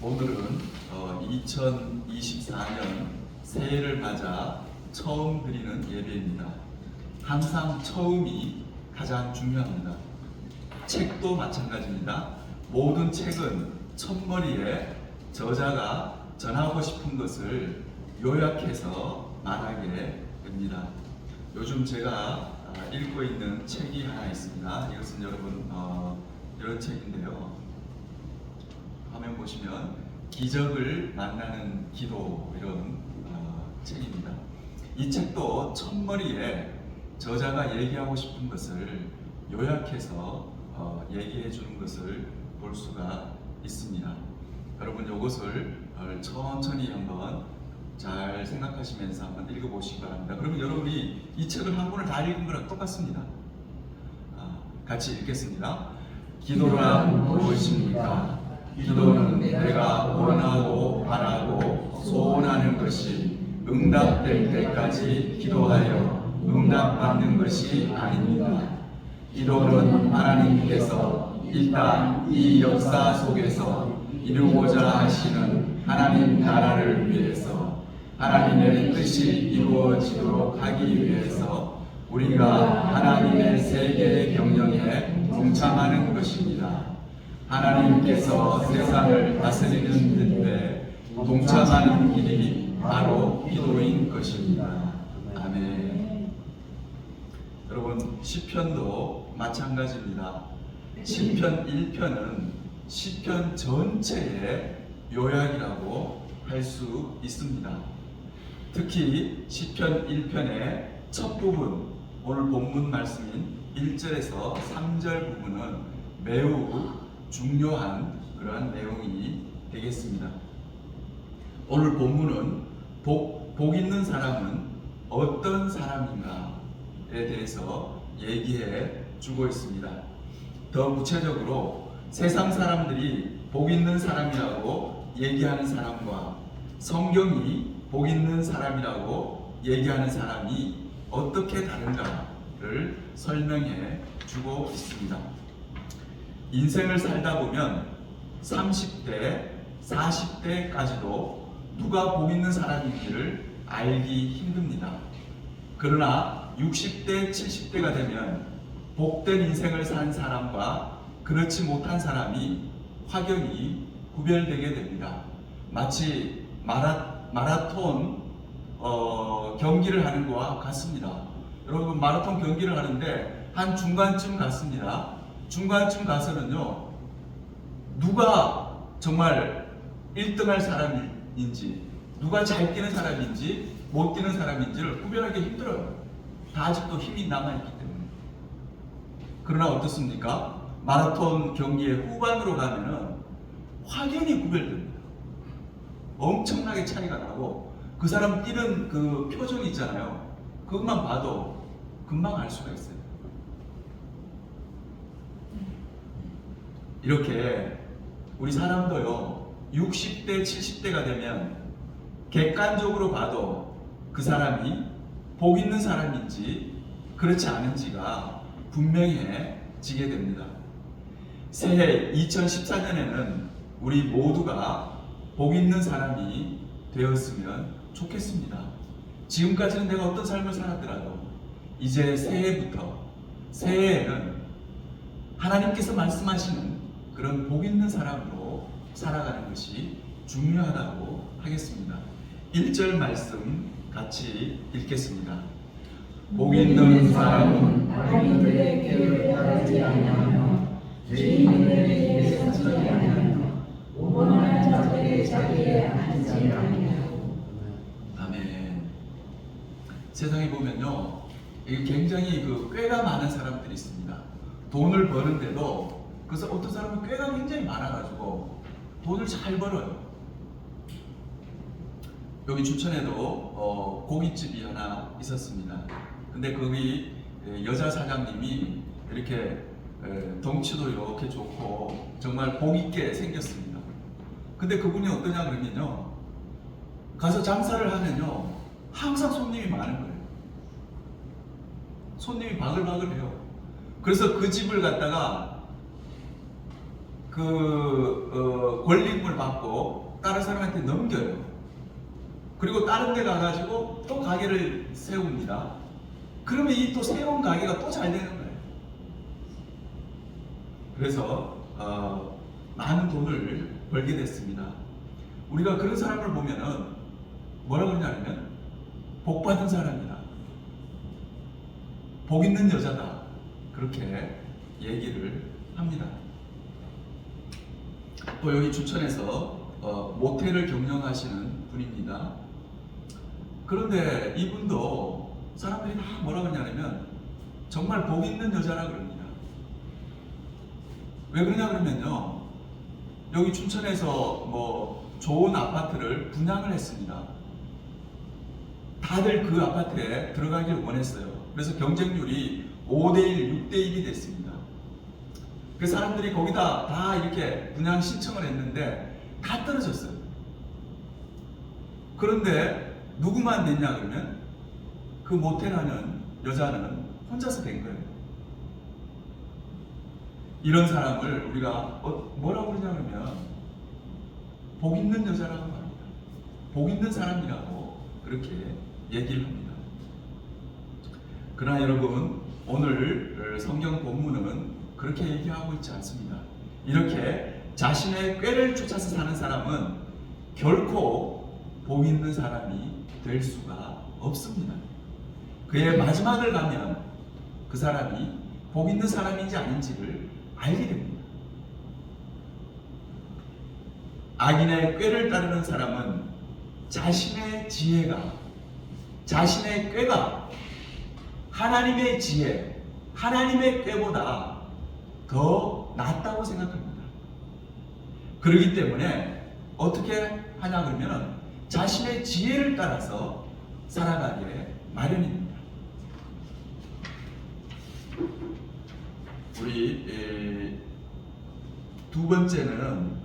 오늘은 2024년 새해를 맞아 처음 드리는 예배입니다. 항상 처음이 가장 중요합니다. 책도 마찬가지입니다. 모든 책은 첫머리에 저자가 전하고 싶은 것을 요약해서 말하게 됩니다. 요즘 제가 읽고 있는 책이 하나 있습니다. 이것은 여러분 이런 책인데요. 화면 보시면 기적을 만나는 기도 이런 책입니다. 이 책도 첫머리에 저자가 얘기하고 싶은 것을 요약해서 얘기해 주는 것을 볼 수가 있습니다. 여러분 이것을 천천히 한번 잘 생각하시면서 한번 읽어보시기 바랍니다. 그러면 여러분이 이 책을 한 권을 다 읽은 거랑 똑같습니다. 같이 읽겠습니다. 기도란 무엇입니까? 기도는 내가 원하고 바라고 소원하는 것이 응답될 때까지 기도하여 응답받는 것이 아닙니다. 기도는 하나님께서 일단 이 역사 속에서 이루고자 하시는 하나님 나라를 위해서 하나님의 뜻이 이루어지도록 하기 위해서 우리가 하나님의 세계의 경영에 동참하는 것입니다. 하나님께서 세상을 다스리는 데 동참하는 길이 바로 기도인 것입니다. 아멘. 여러분 시편도 마찬가지입니다. 시편 1편은 시편 전체의 요약이라고 할 수 있습니다. 특히 시편 1편의 첫 부분, 오늘 본문 말씀인 1절에서 3절 부분은 매우 중요한 그러한 내용이 되겠습니다. 오늘 본문은 복 있는 사람은 어떤 사람인가에 대해서 얘기해 주고 있습니다. 더 구체적으로 세상 사람들이 복 있는 사람이라고 얘기하는 사람과 성경이 복 있는 사람이라고 얘기하는 사람이 어떻게 다른가를 설명해 주고 있습니다. 인생을 살다 보면 30대, 40대까지도 누가 복 있는 사람인지를 알기 힘듭니다. 그러나 60대, 70대가 되면 복된 인생을 산 사람과 그렇지 못한 사람이 확연히 구별되게 됩니다. 마치 마라톤 경기를 하는 것과 같습니다. 여러분 마라톤 경기를 하는데 한 중간쯤 갔습니다. 중간쯤 가서는요, 누가 정말 1등할 사람인지, 누가 잘 뛰는 사람인지, 못 뛰는 사람인지를 구별하기 힘들어요. 다 아직도 힘이 남아있기 때문에. 그러나 어떻습니까? 마라톤 경기의 후반으로 가면은 확연히 구별됩니다. 엄청나게 차이가 나고, 그 사람 뛰는 그 표정 있잖아요. 그것만 봐도 금방 알 수가 있어요. 이렇게 우리 사람도요 60대 70대가 되면 객관적으로 봐도 그 사람이 복 있는 사람인지 그렇지 않은지가 분명해지게 됩니다. 새해 2014년에는 우리 모두가 복 있는 사람이 되었으면 좋겠습니다. 지금까지는 내가 어떤 삶을 살았더라도 이제 새해에는 하나님께서 말씀하시는 그런 복 있는 사람으로 살아가는 것이 중요하다고 하겠습니다. 1절 말씀 같이 읽겠습니다. 복 있는 사람은 악인들의 길을 따르지 아니하며 죄인들의 길에 서지 아니하며 오만한 자들의 자리에 앉지 아니하고. 아멘. 세상에 보면요, 이게 굉장히 꾀가 많은 사람들이 있습니다. 돈을 버는데도 그래서 어떤 사람은 꾀가 굉장히 많아가지고 돈을 잘 벌어요. 여기 주천에도 고깃집이 하나 있었습니다. 근데 거기 여자 사장님이 이렇게 덩치도 이렇게 좋고 정말 복 있게 생겼습니다. 근데 그분이 어떠냐 그러면요, 가서 장사를 하면요 항상 손님이 많은 거예요. 손님이 바글바글해요. 그래서 그 집을 갖다가 권리금을 받고 다른 사람한테 넘겨요. 그리고 다른 데 가가지고 또 가게를 세웁니다. 그러면 이 또 새로운 가게가 또 잘 되는 거예요. 그래서 많은 돈을 벌게 됐습니다. 우리가 그런 사람을 보면은 뭐라 그러냐면 복 받은 사람이다, 복 있는 여자다, 그렇게 얘기를 합니다. 또 여기 주천에서 모텔을 경영하시는 분입니다. 그런데 이분도 사람들이 다 뭐라 그러냐면 정말 복 있는 여자라 그럽니다. 왜 그러냐 그러면요, 여기 춘천에서 뭐 좋은 아파트를 분양을 했습니다. 다들 그 아파트에 들어가길 원했어요. 그래서 경쟁률이 5대1, 6대1이 됐습니다. 그 사람들이 거기다 다 이렇게 분양 신청을 했는데 다 떨어졌어요. 그런데 누구만 됐냐 그러면 그 모텔하는 여자는 혼자서 된 거예요. 이런 사람을 우리가 뭐라고 그러냐 그러면 복 있는 여자라고 말합니다. 복 있는 사람이라고 그렇게 얘기를 합니다. 그러나 여러분, 오늘 성경 본문은 그렇게 얘기하고 있지 않습니다. 이렇게 자신의 꾀를 쫓아서 사는 사람은 결코 복 있는 사람이 될 수가 없습니다. 그의 마지막을 가면 그 사람이 복 있는 사람인지 아닌지를 알게 됩니다. 악인의 꾀를 따르는 사람은 자신의 꾀가 하나님의 지혜, 하나님의 꾀보다 더 낫다고 생각합니다. 그렇기 때문에 어떻게 하냐 그러면 자신의 지혜를 따라서 살아가게 마련입니다. 우리 두 번째는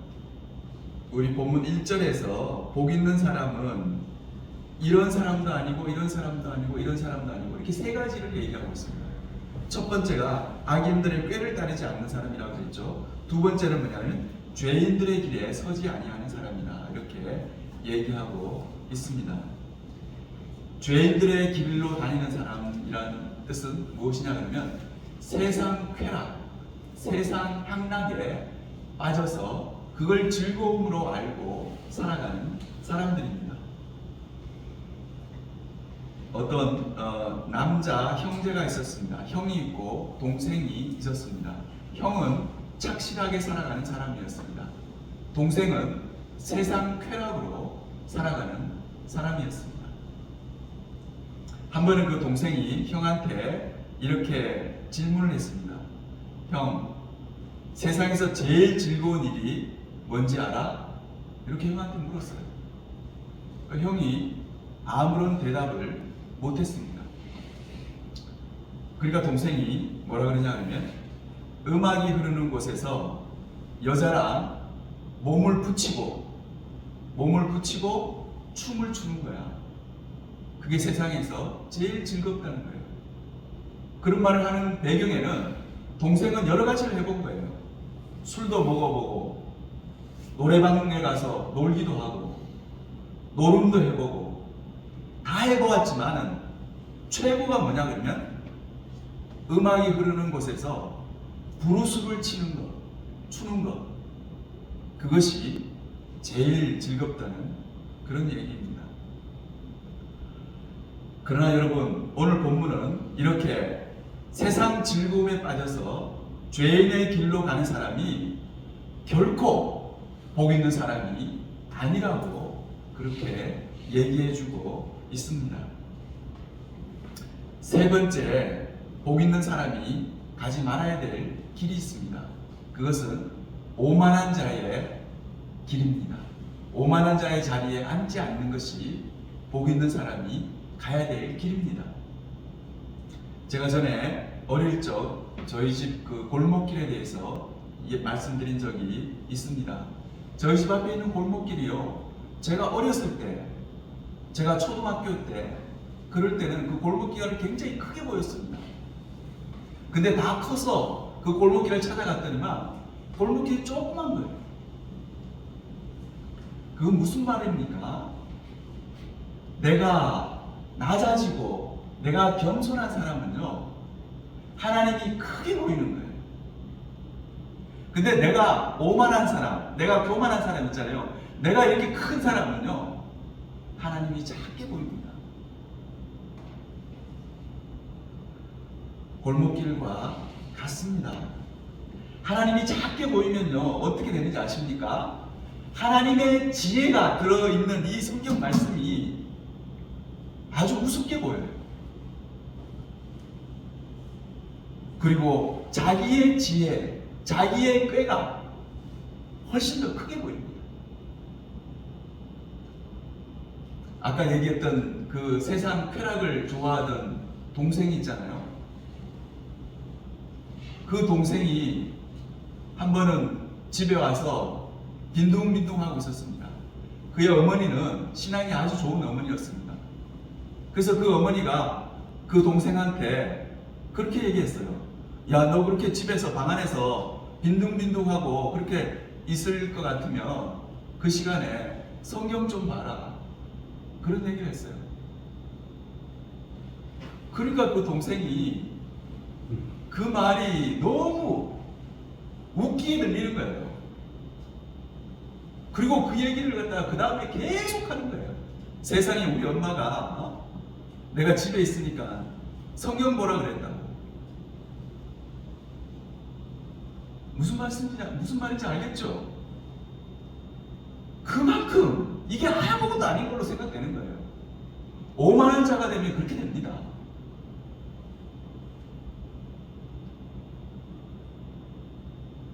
우리 본문 1절에서 복 있는 사람은 이런 사람도 아니고 이런 사람도 아니고 이런 사람도 아니고 이렇게 세 가지를 얘기하고 있습니다. 첫 번째가 악인들의 꾀를 따르지 않는 사람이라고 했죠. 두 번째는 뭐냐면 죄인들의 길에 서지 아니하는 사람이다, 이렇게 얘기하고 있습니다. 죄인들의 길로 다니는 사람이라는 뜻은 무엇이냐 그러면 세상 쾌락, 세상 향락에 빠져서 그걸 즐거움으로 알고 살아가는 사람들입니다. 어떤 남자 형제가 있었습니다. 형이 있고 동생이 있었습니다. 형은 착실하게 살아가는 사람이었습니다. 동생은 세상 쾌락으로 살아가는 사람이었습니다. 한 번은 그 동생이 형한테 이렇게 질문을 했습니다. 형, 세상에서 제일 즐거운 일이 뭔지 알아? 이렇게 형한테 물었어요. 형이 아무런 대답을 못했습니다. 그러니까 동생이 뭐라 그러냐 하면 음악이 흐르는 곳에서 여자랑 몸을 붙이고 춤을 추는 거야. 그게 세상에서 제일 즐겁다는 거예요. 그런 말을 하는 배경에는 동생은 여러 가지를 해본 거예요. 술도 먹어보고 노래방에 가서 놀기도 하고 노름도 해보고 다 해보았지만은 최고가 뭐냐 그러면 음악이 흐르는 곳에서 브루스를 추는 것, 그것이 제일 즐겁다는 그런 얘기입니다. 그러나 여러분, 오늘 본문은 이렇게 세상 즐거움에 빠져서 죄인의 길로 가는 사람이 결코 복 있는 사람이 아니라고 그렇게 얘기해주고 있습니다. 세 번째, 복 있는 사람이 가지 말아야 될 길이 있습니다. 그것은 오만한 자의 길입니다. 오만한 자의 자리에 앉지 않는 것이 복 있는 사람이 가야 될 길입니다. 제가 전에 어릴 적 저희 집 그 골목길에 대해서 말씀드린 적이 있습니다. 저희 집 앞에 있는 골목길이요, 제가 어렸을 때, 제가 초등학교 때, 그럴 때는 그 골목길이 굉장히 크게 보였습니다. 근데 다 커서 그 골목길을 찾아갔더니만 골목길 조그만 거예요. 그건 무슨 말입니까? 내가 낮아지고 내가 겸손한 사람은요, 하나님이 크게 보이는 거예요. 근데 내가 오만한 사람, 내가 교만한 사람 있잖아요. 내가 이렇게 큰 사람은요, 하나님이 작게 보입니다. 골목길과 같습니다. 하나님이 작게 보이면요, 어떻게 되는지 아십니까? 하나님의 지혜가 들어있는 이 성경 말씀이 아주 우습게 보여요. 그리고 자기의 지혜, 자기의 꾀가 훨씬 더 크게 보입니다. 아까 얘기했던 그 세상 쾌락을 좋아하던 동생이 있잖아요. 그 동생이 한 번은 집에 와서 빈둥빈둥하고 있었습니다. 그의 어머니는 신앙이 아주 좋은 어머니였습니다. 그래서 그 어머니가 그 동생한테 그렇게 얘기했어요. 야, 너 그렇게 집에서 방 안에서 빈둥빈둥하고 그렇게 있을 것 같으면 그 시간에 성경 좀 봐라. 그런 얘기를 했어요. 그러니까 그 동생이 그 말이 너무 웃기게 들리는 거예요. 그리고 그 얘기를 갖다가 그 다음에 계속 하는 거예요. 세상에 우리 엄마가 내가 집에 있으니까 성경 보라 그랬다고. 무슨 말인지 알겠죠? 그만큼 이게 아무것도 아닌 걸로 생각되는 거예요. 오만한 자가 되면 그렇게 됩니다.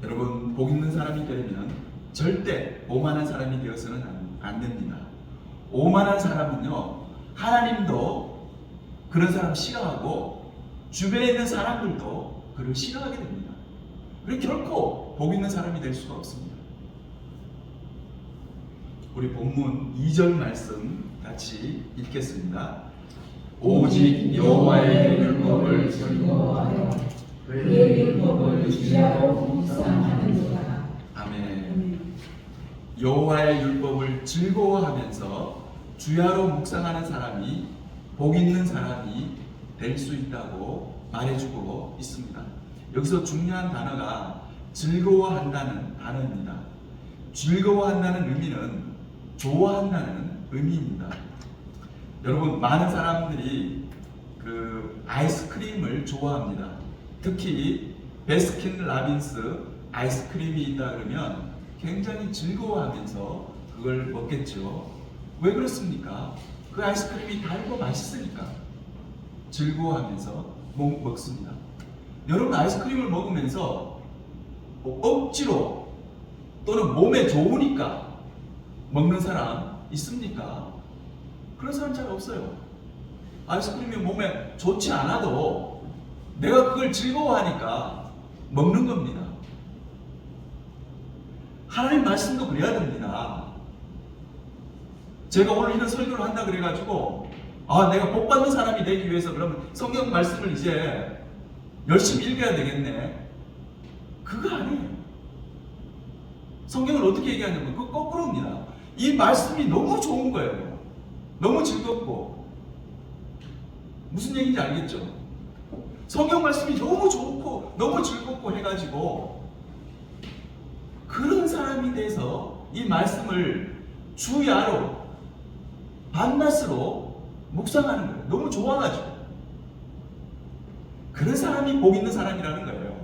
여러분, 복 있는 사람이 되려면 절대 오만한 사람이 되어서는 안 됩니다. 오만한 사람은요, 하나님도 그런 사람 싫어하고 주변에 있는 사람들도 그를 싫어하게 됩니다. 그리고 결코 복 있는 사람이 될 수가 없습니다. 우리 본문 2절 말씀 같이 읽겠습니다. 오직 여호와의 율법을 즐거워하여 그의 율법을 주야로 묵상하는도다. 아멘. 여호와의 율법을 즐거워하면서 주야로 묵상하는 사람이 복 있는 사람이 될 수 있다고 말해주고 있습니다. 여기서 중요한 단어가 즐거워한다는 단어입니다. 즐거워한다는 의미는 좋아한다는 의미입니다. 여러분, 많은 사람들이 그 아이스크림을 좋아합니다. 특히 베스킨 라빈스 아이스크림이 있다 그러면 굉장히 즐거워하면서 그걸 먹겠죠. 왜 그렇습니까? 그 아이스크림이 달고 맛있으니까 즐거워하면서 먹습니다. 여러분, 아이스크림을 먹으면서 억지로 또는 몸에 좋으니까 먹는 사람 있습니까? 그런 사람 잘 없어요. 아이스크림이 몸에 좋지 않아도 내가 그걸 즐거워하니까 먹는 겁니다. 하나님 말씀도 그래야 됩니다. 제가 오늘 이런 설교를 한다 그래가지고 내가 복 받는 사람이 되기 위해서 그러면 성경 말씀을 이제 열심히 읽어야 되겠네. 그거 아니에요. 성경을 어떻게 얘기하냐면 그거 거꾸로입니다. 이 말씀이 너무 좋은 거예요. 너무 즐겁고. 무슨 얘기인지 알겠죠? 성경 말씀이 너무 좋고 너무 즐겁고 해가지고 그런 사람이 돼서 이 말씀을 주야로 밤낮으로 묵상하는 거예요. 너무 좋아가지고. 그런 사람이 복 있는 사람이라는 거예요.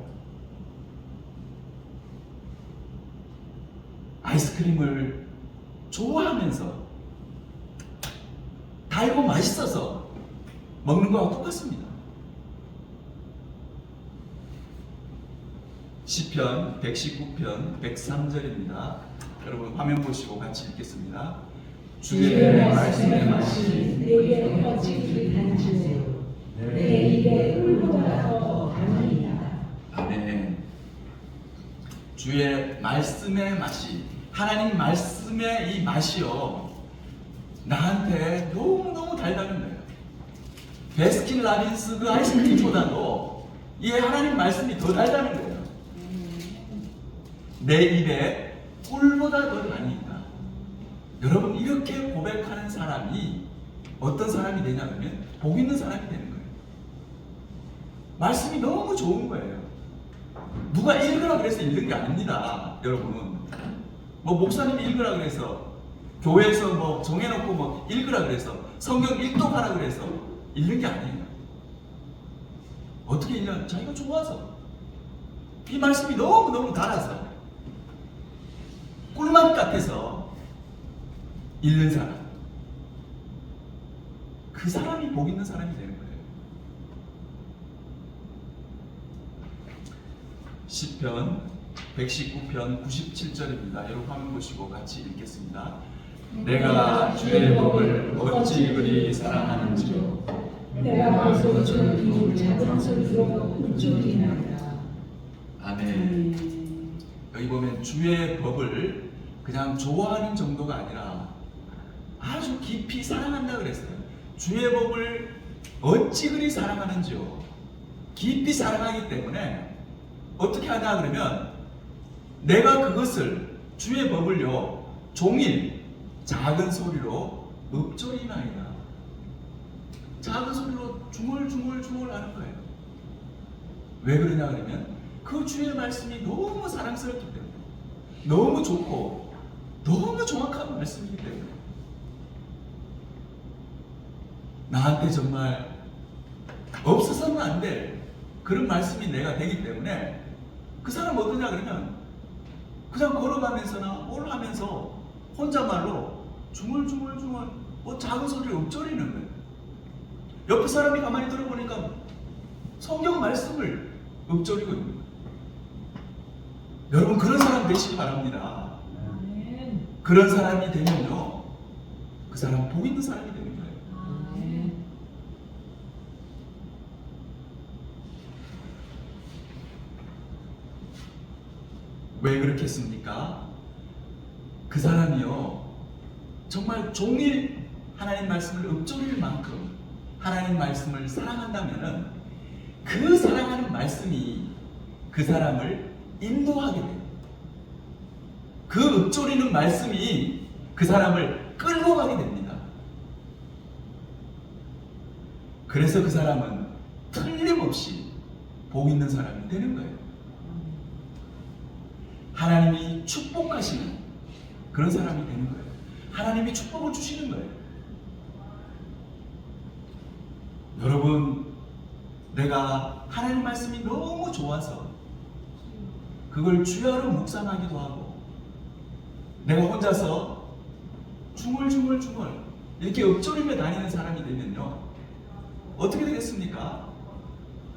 아이스크림을 좋아하면서 달고 맛있어서 먹는 거하고 똑같습니다. 시편 119편 103절입니다. 여러분 화면 보시고 같이 읽겠습니다. 주의 말씀의 맛이 내게 퍼지기 단지요 내 입에 꿀보다 더 담으리이다. 아멘. 주의 말씀의 맛이, 하나님 말씀의 이 맛이요, 나한테 너무너무 달다는 거예요. 베스킨 라빈스 그 아이스크림보다도 이 하나님 말씀이 더 달다는 거예요. 내 입에 꿀보다 더 많이 있다. 여러분, 이렇게 고백하는 사람이 어떤 사람이 되냐면 복 있는 사람이 되는 거예요. 말씀이 너무 좋은 거예요. 누가 읽으라 그래서 읽는 게 아닙니다. 여러분, 뭐 목사님이 읽으라 그래서, 교회에서 뭐 정해놓고 뭐 읽으라 그래서, 성경 읽독하라 그래서 읽는 게 아니에요. 어떻게 읽냐? 자기가 좋아서, 이 말씀이 너무너무 달아서, 꿀맛 같아서 읽는 사람, 그 사람이 복 있는 사람이 되는 거예요. 시편 119편 97절입니다. 여러분 화면 보시고 같이 읽겠습니다. 내가 주의 법을 어찌 그리 사랑하는지요. 내가 소리를 비울 작은 소리로 웃죽이나이다. 아멘. 여기 보면 주의 법을 그냥 좋아하는 정도가 아니라 아주 깊이 사랑한다 그랬어요. 주의 법을 어찌 그리 사랑하는지요. 깊이 사랑하기 때문에 어떻게 하냐 그러면 내가 그것을, 주의 법을요, 종일 작은 소리로 읊조리나이다. 작은 소리로 중얼중얼 하는 거예요. 왜 그러냐 그러면 그 주의 말씀이 너무 사랑스럽기 때문에, 너무 좋고 너무 정확한 말씀이기 때문에, 나한테 정말 없어서는 안 될 그런 말씀이 내가 되기 때문에 그 사람 어떠냐 그러면 그냥 걸어가면서나 뭘 하면서 혼자말로 중얼중얼 뭐 작은 소리를 읊조리는 거예요. 옆에 사람이 가만히 들어보니까 성경 말씀을 읊조리고 있는 거예요. 여러분, 그런 사람 되시기 바랍니다. 그런 사람이 되면요, 그 사람 복 있는 사람이 되는 거예요. 왜 그렇겠습니까? 그 사람이요, 정말 종일 하나님 말씀을 읊조릴 만큼 하나님 말씀을 사랑한다면은 그 사랑하는 말씀이 그 사람을 인도하게 돼요. 그 읊조리는 말씀이 그 사람을 끌고 가게 됩니다. 그래서 그 사람은 틀림없이 복 있는 사람이 되는 거예요. 하나님이 축복하시는 그런 사람이 되는 거예요. 하나님이 축복을 주시는 거예요. 여러분, 내가 하나님 말씀이 너무 좋아서 그걸 주야로 묵상하기도 하고, 내가 혼자서 중얼중얼 이렇게 읊조리며 다니는 사람이 되면요, 어떻게 되겠습니까?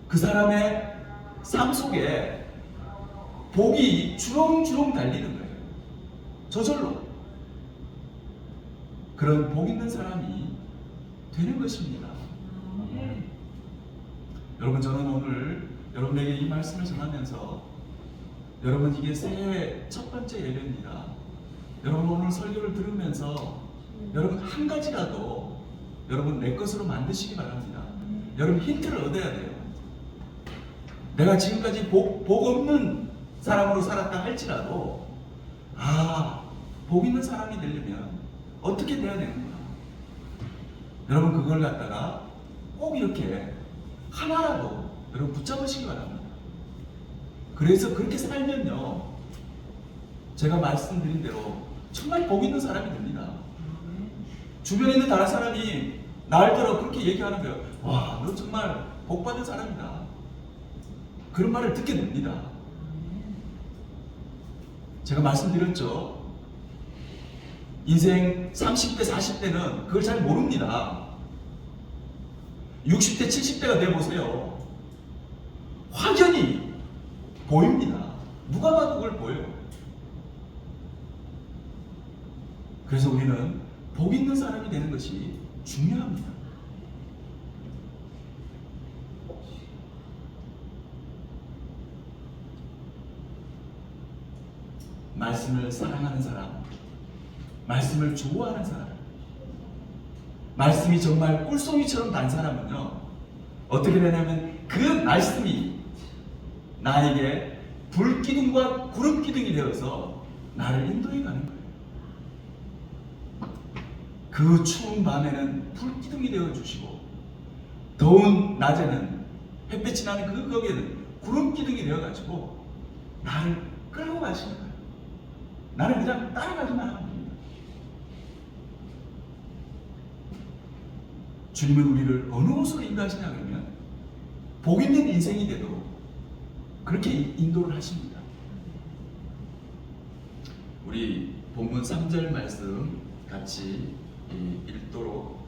그 사람의 삶 속에 복이 주렁주렁 달리는 거예요. 저절로. 그런 복 있는 사람이 되는 것입니다. 여러분, 저는 오늘 여러분에게 이 말씀을 전하면서, 여러분, 이게 새해 첫 번째 예배입니다. 여러분, 오늘 설교를 들으면서 여러분 한 가지라도 여러분 내 것으로 만드시기 바랍니다. 여러분 힌트를 얻어야 돼요. 내가 지금까지 복 없는 사람으로 살았다 할지라도, 복 있는 사람이 되려면 어떻게 돼야 되는구나. 여러분, 그걸 갖다가 꼭 이렇게 하나라도 여러분 붙잡으시기 바랍니다. 그래서 그렇게 살면요, 제가 말씀드린 대로 정말 복 있는 사람이 됩니다. 주변에 있는 다른 사람이 날더러 그렇게 얘기하는 거예요. 와, 너 정말 복 받은 사람이다. 그런 말을 듣게 됩니다. 제가 말씀드렸죠. 인생 30대, 40대는 그걸 잘 모릅니다. 60대, 70대가 돼보세요. 확연히 보입니다. 누가 봐도 그걸 보여요. 그래서 우리는 복 있는 사람이 되는 것이 중요합니다. 말씀을 사랑하는 사람, 말씀을 좋아하는 사람, 말씀이 정말 꿀송이처럼 단 사람은요, 어떻게 되냐면 그 말씀이 나에게 불기둥과 구름기둥이 되어서 나를 인도해 가는 거예요. 그 추운 밤에는 불기둥이 되어 주시고 더운 낮에는 햇빛이 나는 그 거기에는 구름기둥이 되어 가지고 나를 끌고 가시는 거예요. 나는 그냥 따라가기만 하는 겁니다. 주님은 우리를 어느 곳으로 인도하시냐 그러면 복 있는 인생이 되도록 그렇게 인도를 하십니다. 우리 본문 3절 말씀 같이 읽도록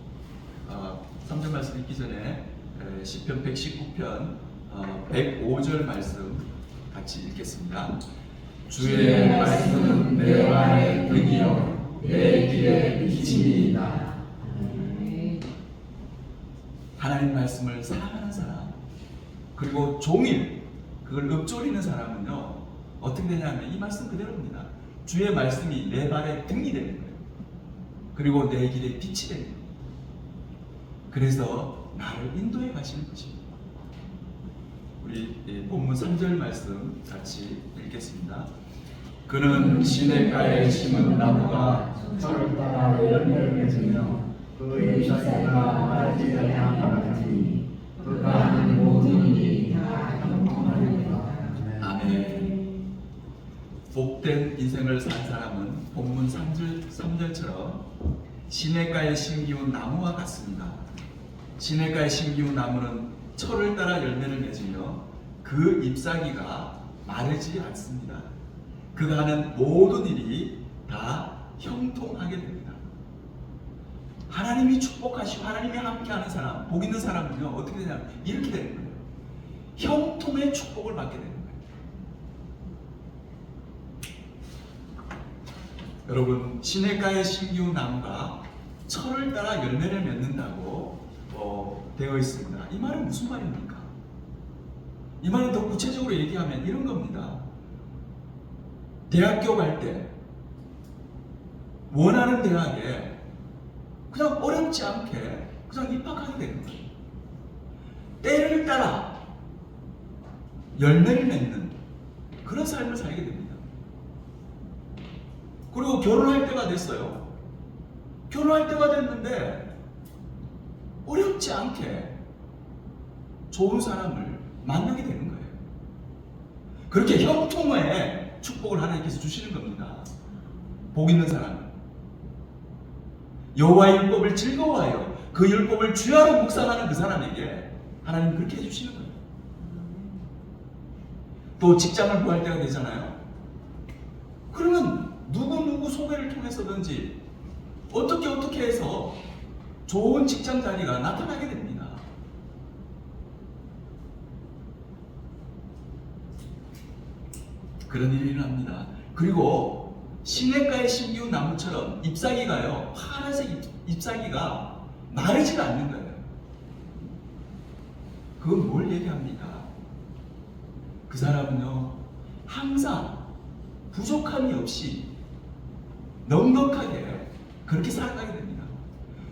3절 말씀 읽기 전에 시편 119편 105절 말씀 같이 읽겠습니다. 주의 말씀은 내 발의 등이요 내 길의 빛이니이다. 하나님 말씀을 사랑하는 사람 그리고 종일 그걸 읊조리는 사람은요 어떻게 되냐면 이 말씀 그대로입니다. 주의 말씀이 내 발의 등이 되는 거예요. 그리고 내 길의 빛이 되는 거예요. 그래서 나를 인도해 가시는 것입니다. 우리 본문 3절 말씀 같이 읽겠습니다. 그는 시냇가에 심은 나무가 철을 따라 열매를 맺으며 그의 잎사귀가 마르지 아니하나니 그가 하는 모든 일이 다 형통하리라. 아멘. 복된 인생을 산 사람은 본문 3절처럼 시냇가에 심기운 나무와 같습니다. 시냇가에 심기운 나무는 철을 따라 열매를 맺으며 그 잎사귀가 마르지 않습니다. 그가 하는 모든 일이 다 형통하게 됩니다. 하나님이 축복하시고 하나님이 함께하는 사람, 복 있는 사람은요 어떻게 되냐면 이렇게 되는 거예요. 형통의 축복을 받게 되는 거예요. 여러분, 시냇가에 심기운 나무가 철을 따라 열매를 맺는다고 되어 있습니다. 이 말은 무슨 말입니까? 이 말은 더 구체적으로 얘기하면 이런 겁니다. 대학교 갈 때 원하는 대학에 그냥 어렵지 않게 그냥 입학하게 되는 거예요. 때를 따라 열매를 맺는 그런 삶을 살게 됩니다. 그리고 결혼할 때가 됐어요. 결혼할 때가 됐는데 어렵지 않게 좋은 사람을 만나게 되는 거예요. 그렇게 형통의 축복을 하나님께서 주시는 겁니다. 복 있는 사람은 여호와의 율법을 즐거워하여 그 율법을 주야로 묵상하는 그 사람에게 하나님 그렇게 해주시는 거예요. 또 직장을 구할 때가 되잖아요. 그러면 누구 소개를 통해서든지 어떻게 해서 좋은 직장 자리가 나타나게 됩니다. 그런 일이 일어납니다. 그리고 시냇가에 심기운 나무처럼 잎사귀가요, 파란색 잎사귀가 마르지가 않는 거예요. 그건 뭘 얘기합니까? 그 사람은요 항상 부족함이 없이 넉넉하게 그렇게 살아가게 됩니다.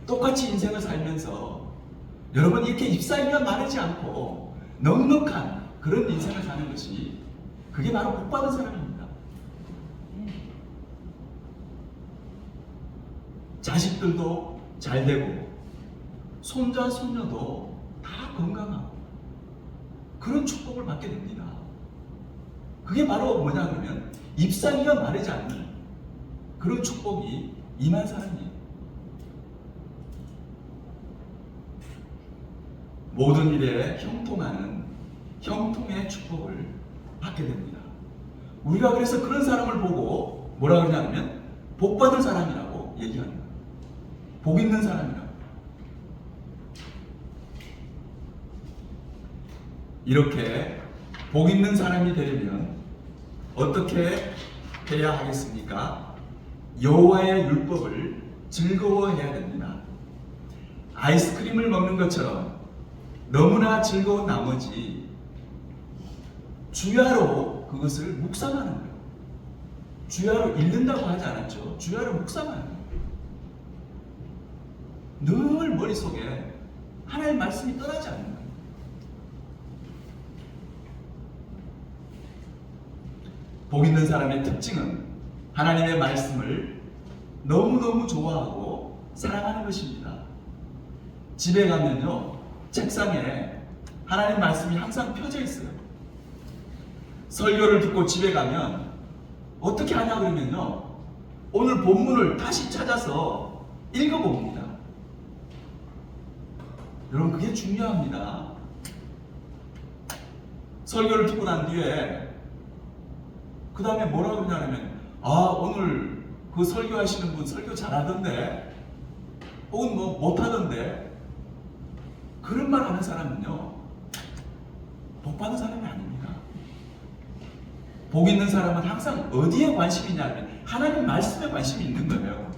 똑같이 인생을 살면서 여러분 이렇게 잎사귀가 마르지 않고 넉넉한 그런 인생을 사는 것이 그게 바로 복받은 사람입니다. 자식들도 잘 되고 손자 손녀도 다 건강하고 그런 축복을 받게 됩니다. 그게 바로 뭐냐 그러면 잎사귀가 마르지 않는 그런 축복이 임한 사람이에요. 모든 일에 형통하는 형통의 축복을 받게 됩니다. 우리가 그래서 그런 사람을 보고 뭐라 그러냐면 복받은 사람이라고 얘기하는 거예요. 복 있는 사람이라고. 이렇게 복 있는 사람이 되려면 어떻게 해야 하겠습니까? 여호와의 율법을 즐거워해야 됩니다. 아이스크림을 먹는 것처럼 너무나 즐거운 나머지 주야로 그것을 묵상하는 거예요. 주야로 읽는다고 하지 않았죠. 주야로 묵상하는 거예요. 늘 머릿속에 하나님의 말씀이 떠나지 않는 거예요. 복 있는 사람의 특징은 하나님의 말씀을 너무너무 좋아하고 사랑하는 것입니다. 집에 가면요, 책상에 하나님 말씀이 항상 펴져 있어요. 설교를 듣고 집에 가면 어떻게 하냐 그러면요, 오늘 본문을 다시 찾아서 읽어봅니다. 여러분, 그게 중요합니다. 설교를 듣고 난 뒤에 그 다음에 뭐라고 그러냐면, 오늘 그 설교하시는 분 설교 잘하던데, 혹은 뭐 못하던데, 그런 말 하는 사람은요, 복 받은 사람이 아닙니다. 복 있는 사람은 항상 어디에 관심이 있냐면 하나님 말씀에 관심이 있는 거예요.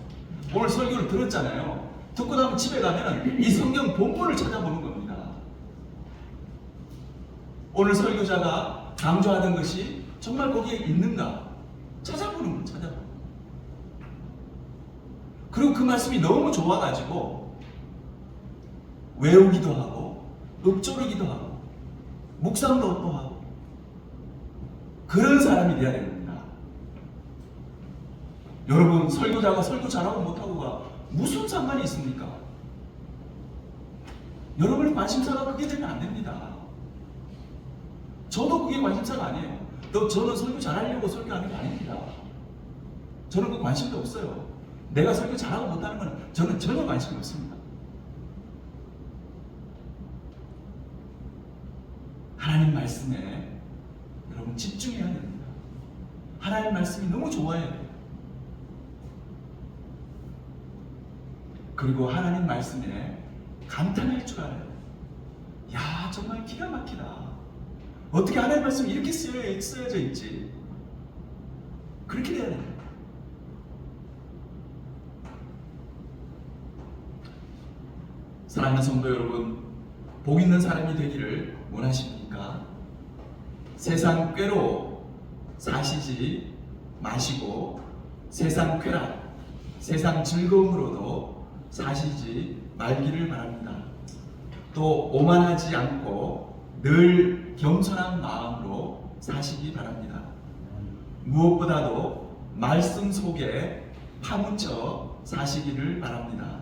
오늘 설교를 들었잖아요. 듣고 나면 집에 가면 이 성경 본문을 찾아보는 겁니다. 오늘 설교자가 강조하던 것이 정말 거기에 있는가 찾아보는 거예요. 찾아보는 거예요. 그리고 그 말씀이 너무 좋아가지고 외우기도 하고 읊조르기도 하고 묵상도 또 하고 그런 사람이 돼야 됩니다. 여러분, 설교자가 설교 잘하고 못하고가 무슨 상관이 있습니까? 여러분의 관심사가 그게 되면 안 됩니다. 저도 그게 관심사가 아니에요. 또 저는 설교 잘하려고 설교하는 게 아닙니다. 저는 그 관심도 없어요. 내가 설교 잘하고 못하는 건 저는 전혀 관심이 없습니다. 하나님 말씀에 여러분 집중해야 됩니다. 하나님 말씀이 너무 좋아야 돼요. 그리고 하나님 말씀에 감탄할 줄 알아요. 야, 정말 기가 막히다. 어떻게 하나님 말씀이 이렇게 쓰여져 있지? 그렇게 돼야 돼요. 사랑하는 성도 여러분, 복 있는 사람이 되기를 원하십니까? 세상 꾀로 사시지 마시고 세상 쾌락, 세상 즐거움으로도 사시지 말기를 바랍니다. 또 오만하지 않고 늘 겸손한 마음으로 사시기 바랍니다. 무엇보다도 말씀 속에 파묻혀 사시기를 바랍니다.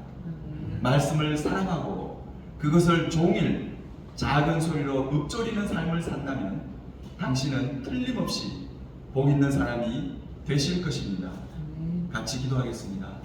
말씀을 사랑하고 그것을 종일 작은 소리로 읊조리는 삶을 산다면 당신은 틀림없이 복 있는 사람이 되실 것입니다. 같이 기도하겠습니다.